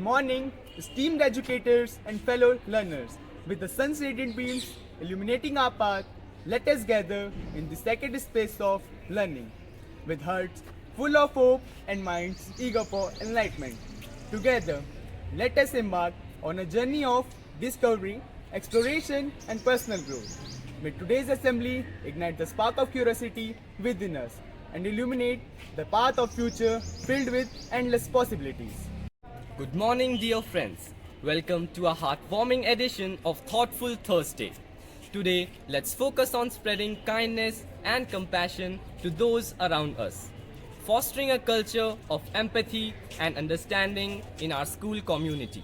morning, esteemed educators and fellow learners. With the sun's radiant beams illuminating our path, let us gather in the sacred space of learning, with hearts full of hope and minds eager for enlightenment. Together, let us embark on a journey of discovery, exploration, and personal growth. May today's assembly ignite the spark of curiosity within us and illuminate the path of future filled with endless possibilities. Good morning, dear friends. Welcome to a heartwarming edition of Thoughtful Thursday. Today, let's focus on spreading kindness and compassion to those around us, fostering a culture of empathy and understanding in our school community.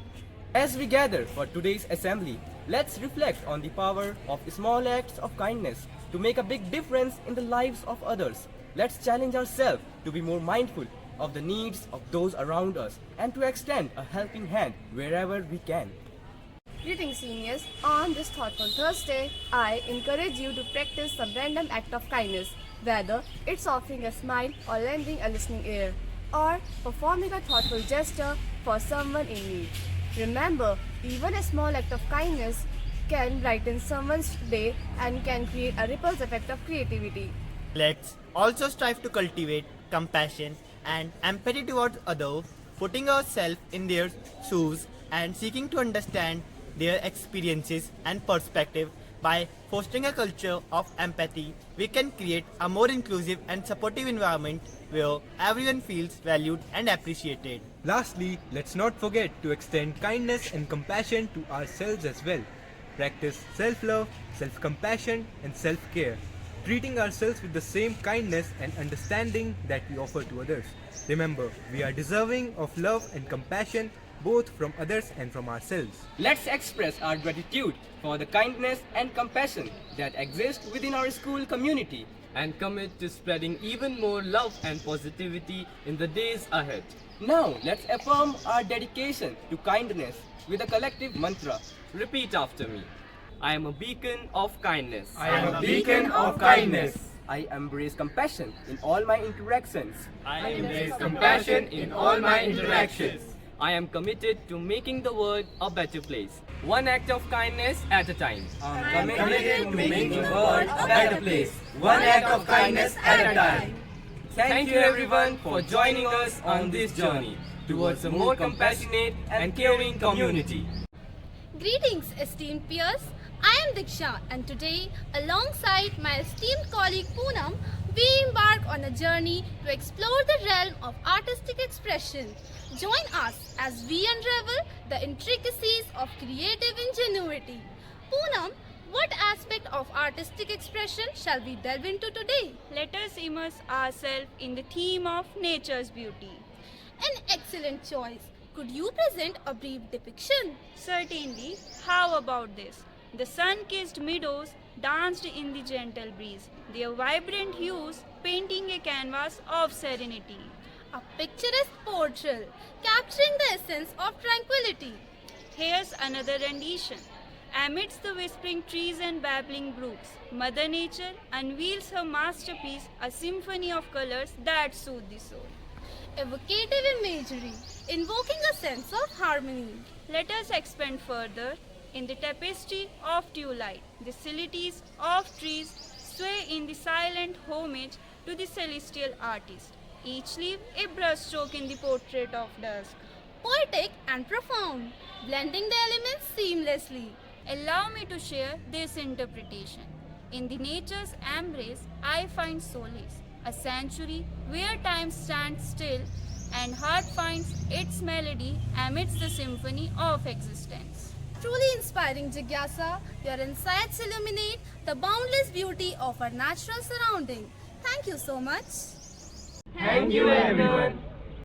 As we gather for today's assembly, let's reflect on the power of small acts of kindness to make a big difference in the lives of others. Let's challenge ourselves to be more mindful of the needs of those around us and to extend a helping hand wherever we can. Greetings seniors, on this Thoughtful Thursday, I encourage you to practice some random act of kindness, whether it's offering a smile or lending a listening ear, or performing a thoughtful gesture for someone in need. Remember, even a small act of kindness can brighten someone's day and can create a ripple effect of creativity. Let's also strive to cultivate compassion and empathy towards others, putting ourselves in their shoes and seeking to understand their experiences and perspective. By fostering a culture of empathy, we can create a more inclusive and supportive environment where everyone feels valued and appreciated. Lastly, let's not forget to extend kindness and compassion to ourselves as well. Practice self-love, self-compassion, and self-care, treating ourselves with the same kindness and understanding that we offer to others. Remember, we are deserving of love and compassion both from others and from ourselves. Let's express our gratitude for the kindness and compassion that exist within our school community and commit to spreading even more love and positivity in the days ahead. Now, let's affirm our dedication to kindness with a collective mantra. Repeat after me. I am a beacon of kindness. I am a beacon of kindness. I embrace compassion in all my interactions. I embrace compassion in all my interactions. I am committed to making the world a better place, one act of kindness at a time. I am committed to making the world a better place, one act of kindness at a time. Thank you everyone for joining us on this journey towards a more compassionate and caring community. Greetings, esteemed peers. I am Diksha, and today, alongside my esteemed colleague Poonam, we embark on a journey to explore the realm of artistic expression. Join us as we unravel the intricacies of creative ingenuity. Poonam, what aspect of artistic expression shall we delve into today? Let us immerse ourselves in the theme of nature's beauty. An excellent choice. Could you present a brief depiction? Certainly, how about this? The sun-kissed meadows danced in the gentle breeze, their vibrant hues painting a canvas of serenity. A picturesque portrait capturing the essence of tranquility. Here's another rendition. Amidst the whispering trees and babbling brooks, Mother Nature unveils her masterpiece, a symphony of colors that soothe the soul. Evocative imagery, invoking a sense of harmony. Let us expand further. In the tapestry of twilight, the silhouettes of trees sway in the silent homage to the celestial artist, each leaf a brushstroke in the portrait of dusk. Poetic and profound, blending the elements seamlessly. Allow me to share this interpretation. In the nature's embrace, I find solace, a sanctuary where time stands still and heart finds its melody amidst the symphony of existence. Truly inspiring, Jigyasa. Your insights illuminate the boundless beauty of our natural surrounding. Thank you so much. Thank you everyone.